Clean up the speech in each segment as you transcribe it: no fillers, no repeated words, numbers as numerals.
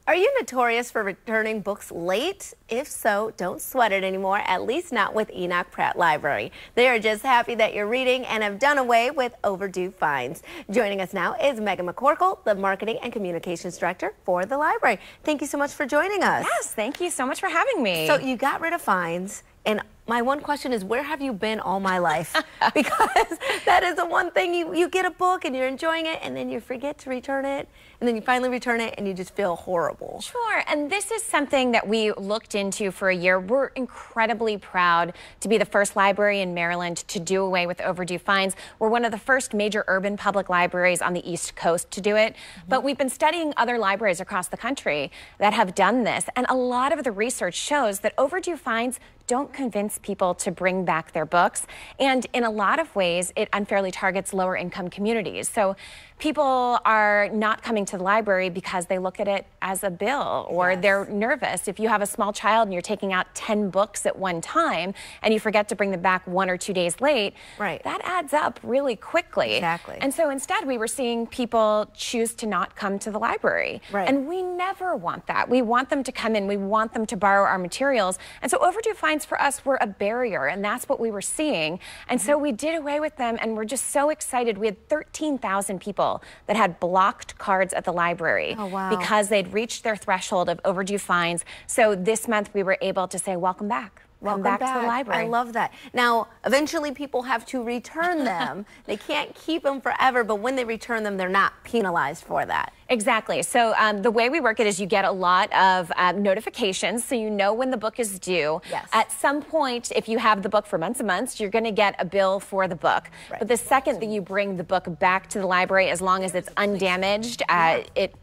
Are you notorious for returning books late? If so, don't sweat it anymore, at least not with Enoch Pratt Library. They are just happy that you're reading and have done away with overdue fines. Joining us now is Megan McCorkle, the Marketing and Communications Director for the library. Thank you so much for joining us. Yes, thank you so much for having me. So you got rid of fines, and my one question is, where have you been all my life? Because that is the one thing, you get a book and you're enjoying it and then you forget to return it, and then you finally return it and you just feel horrible. Sure, and this is something that we looked into for a year. We're incredibly proud to be the first library in Maryland to do away with overdue fines. We're one of the first major urban public libraries on the East Coast to do it, but we've been studying other libraries across the country that have done this, and a lot of the research shows that overdue fines don't convince people to bring back their books, and in a lot of ways it unfairly targets lower income communities. So people are not coming to the library because they look at it as a bill, or they're nervous. If you have a small child and you're taking out 10 books at one time and you forget to bring them back 1 or 2 days late, that adds up really quickly. Exactly. And so instead we were seeing people choose to not come to the library. And we never want that. We want them to come in, we want them to borrow our materials. And so overdue fines for us were a barrier, and that's what we were seeing. And so we did away with them, and we're just so excited. We had 13,000 people that had blocked cards at the library because they'd reached their threshold of overdue fines. So this month we were able to say, welcome back. Welcome back to the library. I love that. Now, eventually people have to return them. They can't keep them forever, but when they return them, they're not penalized for that. Exactly. So the way we work it is you get a lot of notifications, so you know when the book is due. At some point, if you have the book for months and months, you're going to get a bill for the book. But the second that you bring the book back to the library, as long as it's undamaged,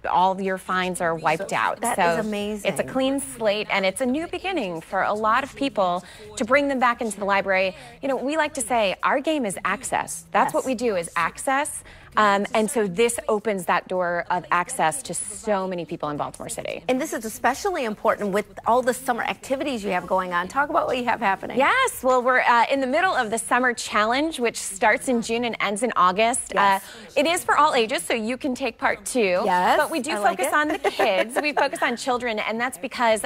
all of your fines are wiped out. That is amazing. It's a clean slate, and it's a new beginning for a lot of people to bring them back into the library. You know, we like to say our game is access. That's what we do, is access. And so this opens that door of access to so many people in Baltimore City. And this is especially important with all the summer activities you have going on. Talk about what you have happening. Yes, well, we're in the middle of the Summer Challenge, which starts in June and ends in August. It is for all ages, so you can take part too. But we do focus on the kids. We focus on children, and that's because,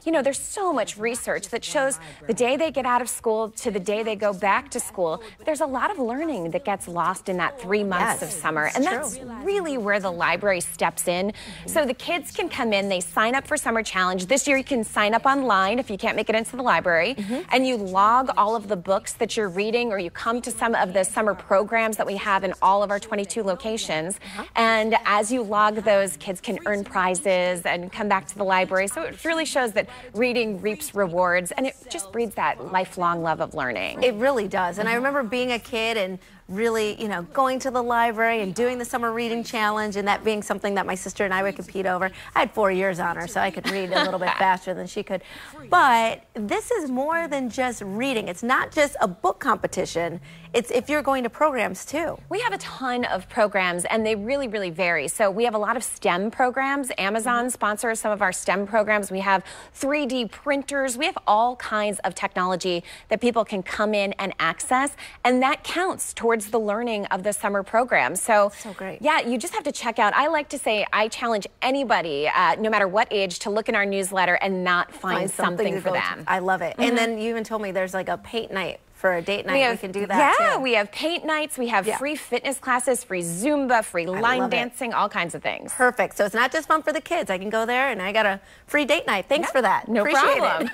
you know, there's so much research that shows the day they get out of school to the day they go back to school, there's a lot of learning that gets lost in that 3 months of summer, and that's really where the library steps in. So the kids can come in, they sign up for Summer Challenge. This year you can sign up online if you can't make it into the library, and you log all of the books that you're reading, or you come to some of the summer programs that we have in all of our 22 locations. And as you log those, kids can earn prizes and come back to the library. So it really shows that reading reaps rewards, and it just breeds that lifelong love of learning. It really does. And I remember being a kid and really, you know, going to the library and doing the summer reading challenge, and that being something that my sister and I would compete over. I had 4 years on her, so I could read a little bit faster than she could. But this is more than just reading. It's not just a book competition. It's if you're going to programs too. We have a ton of programs, and they really, really vary. So we have a lot of STEM programs. Amazon sponsors some of our STEM programs. We have 3D printers. We have all kinds of technology that people can come in and access, and that counts towards the learning of the summer program. So great. Yeah, you just have to check out. I like to say I challenge anybody, no matter what age, to look in our newsletter and not find something for them. I love it. And then you even told me there's like a paint night. For a date night, we can do that too. We have paint nights, we have free fitness classes, free Zumba, free line dancing, all kinds of things. Perfect. So it's not just fun for the kids. I can go there and I got a free date night. Thanks for that. No problem.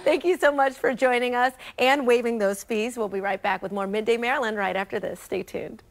Thank you so much for joining us and waiving those fees. We'll be right back with more Midday Maryland right after this. Stay tuned.